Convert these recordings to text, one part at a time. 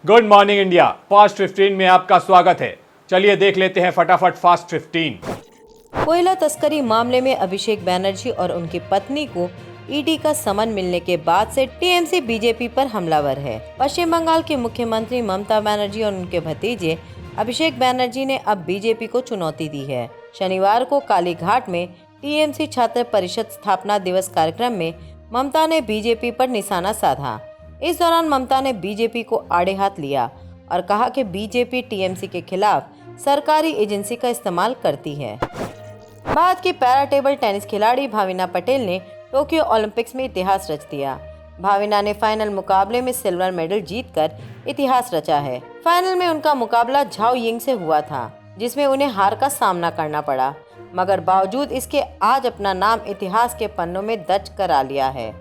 Good morning India fast 15 में आपका स्वागत है। चलिए देख लेते हैं फटाफट फास्ट 15। कोयला तस्करी मामले में अभिषेक बैनर्जी और उनकी पत्नी को ईडी का समन मिलने के बाद से टीएमसी बीजेपी पर हमलावर है। पश्चिम बंगाल की मुख्यमंत्री ममता बनर्जी और उनके भतीजे अभिषेक बैनर्जी ने अब बीजेपी को चुनौती दी है। शनिवार को कालीघाट में टीएमसी छात्र परिषद स्थापना दिवस कार्यक्रम में ममता ने बीजेपी पर निशाना साधा। इस दौरान ममता ने बीजेपी को आड़े हाथ लिया और कहा कि बीजेपी टीएमसी के खिलाफ सरकारी एजेंसी का इस्तेमाल करती है। भारत की पैरा टेबल टेनिस खिलाड़ी भाविना पटेल ने टोक्यो ओलंपिक्स में इतिहास रच दिया। भाविना ने फाइनल मुकाबले में सिल्वर मेडल जीतकर इतिहास रचा है। फाइनल में उनका मुकाबला झाओ यिंग से हुआ था, जिसमें उन्हें हार का सामना करना पड़ा, मगर बावजूद इसके आज अपना नाम इतिहास के पन्नों में दर्ज करा लिया है।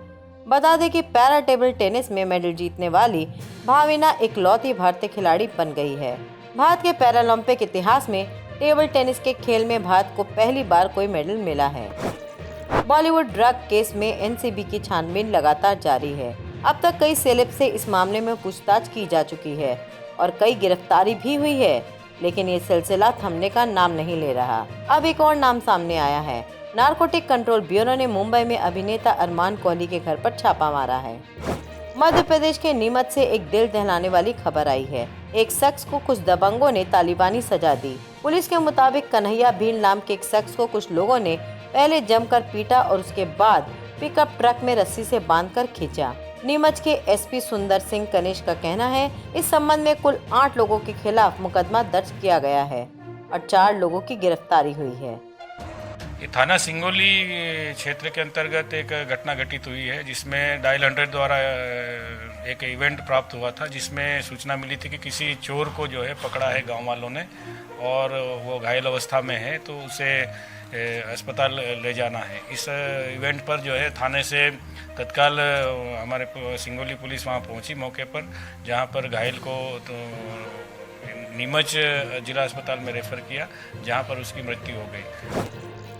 बता दें कि पैरा टेबल टेनिस में मेडल जीतने वाली भाविना इकलौती भारतीय खिलाड़ी बन गई है। भारत के पैरालंपिक इतिहास में टेबल टेनिस के खेल में भारत को पहली बार कोई मेडल मिला है। बॉलीवुड ड्रग केस में एनसीबी की छानबीन लगातार जारी है। अब तक कई सेलेब से इस मामले में पूछताछ की जा चुकी है और कई गिरफ्तारी भी हुई है, लेकिन ये सिलसिला थमने का नाम नहीं ले रहा। अब एक और नाम सामने आया है। नारकोटिक कंट्रोल ब्यूरो ने मुंबई में अभिनेता अरमान कोहली के घर पर छापा मारा है। मध्य प्रदेश के नीमच से एक दिल दहलाने वाली खबर आई है। एक शख्स को कुछ दबंगों ने तालिबानी सजा दी। पुलिस के मुताबिक कन्हैया भील नाम के एक शख्स को कुछ लोगों ने पहले जमकर पीटा और उसके बाद पिकअप ट्रक में रस्सी से बांधकर खींचा। नीमच के एसपी सुंदर सिंह कनिश का कहना है, इस संबंध में कुल 8 लोगों के खिलाफ मुकदमा दर्ज किया गया है और 4 लोगों की गिरफ्तारी हुई है। ये थाना सिंगोली क्षेत्र के अंतर्गत एक घटना घटित हुई है, जिसमें डायल 100 द्वारा एक इवेंट प्राप्त हुआ था, जिसमें सूचना मिली थी कि किसी चोर को जो है पकड़ा है गांव वालों ने और वो घायल अवस्था में है, तो उसे अस्पताल ले जाना है। इस इवेंट पर जो है थाने से तत्काल हमारे सिंगोली पुलिस वहां पहुंची मौके पर, जहां पर घायल को तो नीमच जिला अस्पताल में रेफर किया, जहां पर उसकी मृत्यु हो गई।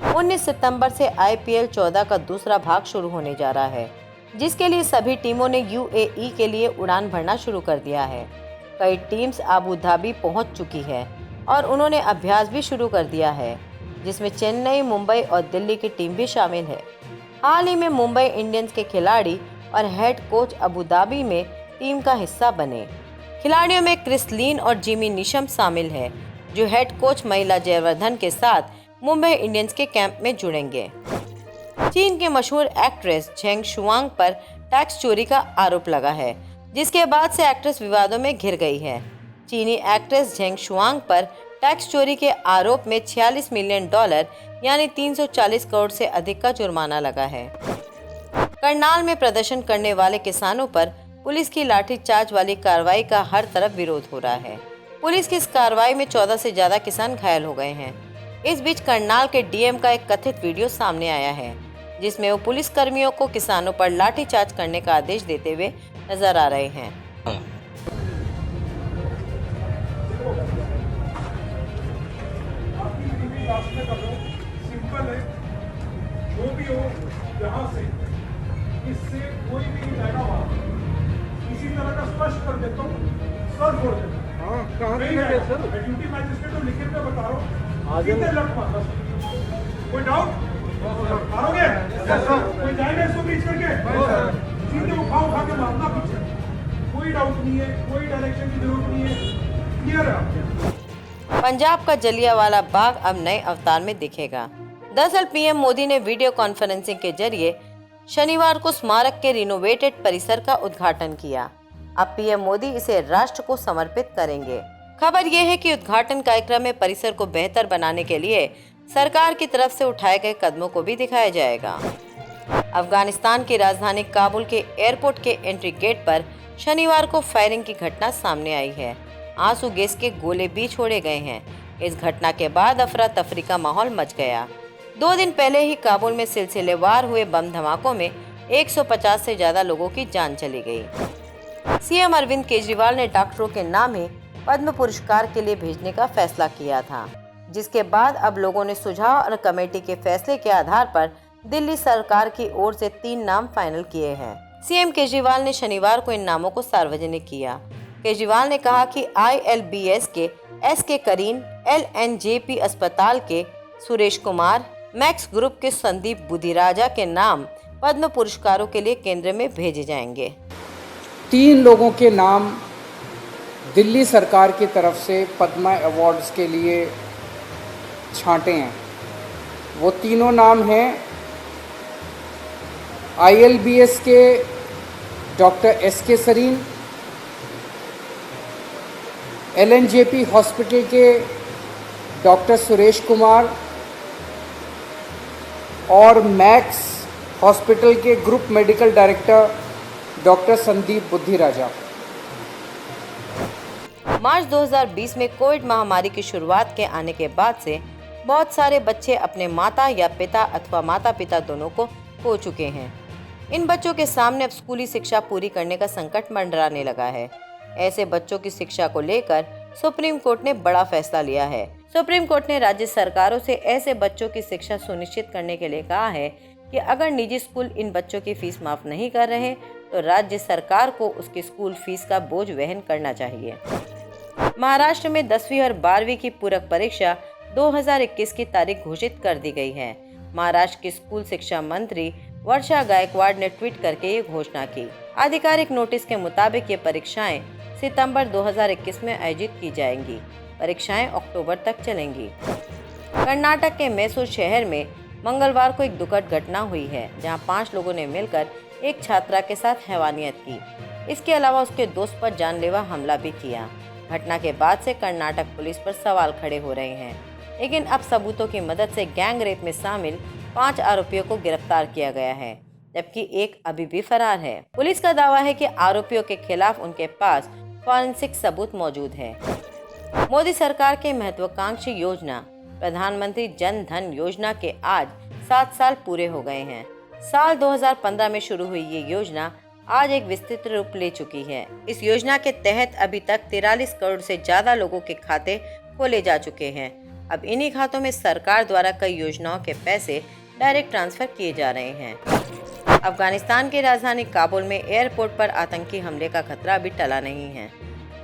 19 सितंबर से आईपीएल 14 का दूसरा भाग शुरू होने जा रहा है, जिसके लिए सभी टीमों ने यूएई के लिए उड़ान भरना शुरू कर दिया है। कई टीम्स अबू धाबी पहुंच चुकी है और उन्होंने अभ्यास भी शुरू कर दिया है, जिसमें चेन्नई, मुंबई और दिल्ली की टीम भी शामिल है। हाल ही में मुंबई इंडियंस के खिलाड़ी और हेड कोच अबू धाबी में टीम का हिस्सा बने। खिलाड़ियों में क्रिस लीन और जिमी निशम शामिल है, जो हेड कोच महिला जयवर्धन के साथ मुंबई इंडियंस के कैंप में जुड़ेंगे। चीन के मशहूर एक्ट्रेस झेंग शुआंग पर टैक्स चोरी का आरोप लगा है, जिसके बाद से एक्ट्रेस विवादों में घिर गई है। चीनी एक्ट्रेस झेंग शुआंग पर टैक्स चोरी के आरोप में $46 मिलियन यानी 340 करोड़ से अधिक का जुर्माना लगा है। करनाल में प्रदर्शन करने वाले किसानों पर पुलिस की लाठीचार्ज वाली कार्रवाई का हर तरफ विरोध हो रहा है। पुलिस की इस कार्रवाई में 14 से ज्यादा किसान घायल हो गए हैं। इस बीच करनाल के डीएम का एक कथित वीडियो सामने आया है, जिसमें वो पुलिस कर्मियों को किसानों पर लाठीचार्ज करने का आदेश देते हुए नजर आ रहे हैं। सिंपल है, जो भी हो यहाँ से इससे कोई भी नहीं जाएगा वहाँ। इसी तरह का स्पष्ट कर देता हूँ, सर छोड़ देता हूँ। हाँ, कहाँ नहीं है सर? मैं ड्यूटी मैजिस्ट्रेट को लिखित में बता रहा हूँ, सीधे लट मारना। कोई डाउट? मारोगे? कोई जाएगा इसको बीच करके? सीधे उठा के मारना पीछे। कोई डाउट नहीं है, कोई डायरेक्शन की जरूरत नहीं है, क्लियर है। पंजाब का जलियांवाला बाग अब नए अवतार में दिखेगा। दरअसल पीएम मोदी ने वीडियो कॉन्फ्रेंसिंग के जरिए शनिवार को स्मारक के रिनोवेटेड परिसर का उद्घाटन किया। अब पीएम मोदी इसे राष्ट्र को समर्पित करेंगे। खबर यह है कि उद्घाटन कार्यक्रम में परिसर को बेहतर बनाने के लिए सरकार की तरफ से उठाए गए कदमों को भी दिखाया जाएगा। अफगानिस्तान की राजधानी काबुल के एयरपोर्ट के एंट्री गेट पर शनिवार को फायरिंग की घटना सामने आई है। आंसू गैस के गोले भी छोड़े गए हैं। इस घटना के बाद अफरा तफरी का माहौल मच गया। 2 दिन पहले ही काबुल में सिलसिलेवार हुए बम धमाकों में 150 से ज्यादा लोगों की जान चली गई। सीएम अरविंद केजरीवाल ने डॉक्टरों के नाम ही पद्म पुरस्कार के लिए भेजने का फैसला किया था, जिसके बाद अब लोगों ने सुझाव और कमेटी के फैसले के आधार पर दिल्ली सरकार की ओर से 3 नाम फाइनल किए हैं। सीएम केजरीवाल ने शनिवार को इन नामों को सार्वजनिक किया। केजरीवाल ने कहा कि ILBS के SK करीन, LNJP अस्पताल के सुरेश कुमार, मैक्स ग्रुप के संदीप बुधिराजा के नाम पद्म पुरस्कारों के लिए केंद्र में भेजे जाएंगे। 3 लोगों के नाम दिल्ली सरकार की तरफ से पद्मा अवार्ड्स के लिए छांटे हैं। वो तीनों नाम हैं ILBS के doctor SK Sarin, LNJP hospital के डॉक्टर सुरेश कुमार और मैक्स हॉस्पिटल के group medical director doctor Sandeep Buddhiraja. मार्च 2020 में कोविड महामारी की शुरुआत के आने के बाद से बहुत सारे बच्चे अपने माता या पिता अथवा माता पिता दोनों को खो चुके हैं। इन बच्चों के सामने अब स्कूली शिक्षा पूरी करने का संकट मंडराने लगा है। ऐसे बच्चों की शिक्षा को लेकर सुप्रीम कोर्ट ने बड़ा फैसला लिया है। सुप्रीम कोर्ट ने राज्य सरकारों से ऐसे बच्चों की शिक्षा सुनिश्चित करने के लिए कहा है कि अगर निजी स्कूल इन बच्चों की फीस माफ नहीं कर रहे तो राज्य सरकार को उसकी स्कूल फीस का बोझ वहन करना चाहिए। महाराष्ट्र में 10वीं और 12वीं की पूरक परीक्षा 2021 की तारीख घोषित कर दी गई है। महाराष्ट्र की स्कूल शिक्षा मंत्री वर्षा गायकवाड़ ने ट्वीट करके ये घोषणा की। आधिकारिक नोटिस के मुताबिक ये परीक्षाएं सितंबर 2021 में आयोजित की जाएंगी। परीक्षाएं अक्टूबर तक चलेंगी। कर्नाटक के मैसूर शहर में मंगलवार को एक दुखद घटना हुई है, जहां 5 लोगों ने मिलकर एक छात्रा के साथ हैवानियत की। इसके अलावा उसके दोस्त पर जानलेवा हमला भी किया। घटना के बाद से कर्नाटक पुलिस पर सवाल खड़े हो रहे हैं, लेकिन अब सबूतों की मदद से गैंग रेप में शामिल 5 आरोपियों को गिरफ्तार किया गया है, जबकि एक अभी भी फरार है। पुलिस का दावा है कि आरोपियों के खिलाफ उनके पास फॉरेंसिक सबूत मौजूद है। मोदी सरकार के महत्वाकांक्षी योजना प्रधानमंत्री जन धन योजना के आज 7 साल पूरे हो गए हैं। साल 2015 में शुरू हुई ये योजना आज एक विस्तृत रूप ले चुकी है। इस योजना के तहत अभी तक 43 करोड़ से ज्यादा लोगों के खाते खोले जा चुके हैं। अब इन्हीं खातों में सरकार द्वारा कई योजनाओं के पैसे डायरेक्ट ट्रांसफर किए जा रहे हैं। अफगानिस्तान की राजधानी काबुल में एयरपोर्ट पर आतंकी हमले का खतरा अभी टला नहीं है।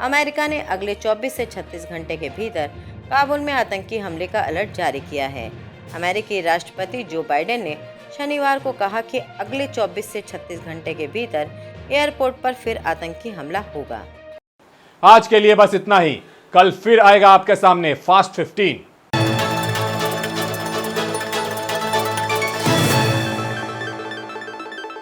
अमेरिका ने अगले 24 से 36 घंटे के भीतर काबुल में आतंकी हमले का अलर्ट जारी किया है। अमेरिकी राष्ट्रपति जो बाइडेन ने शनिवार को कहा कि अगले 24 से 36 घंटे के भीतर एयरपोर्ट पर फिर आतंकी हमला होगा। आज के लिए बस इतना ही। कल फिर आएगा आपके सामने फास्ट 15।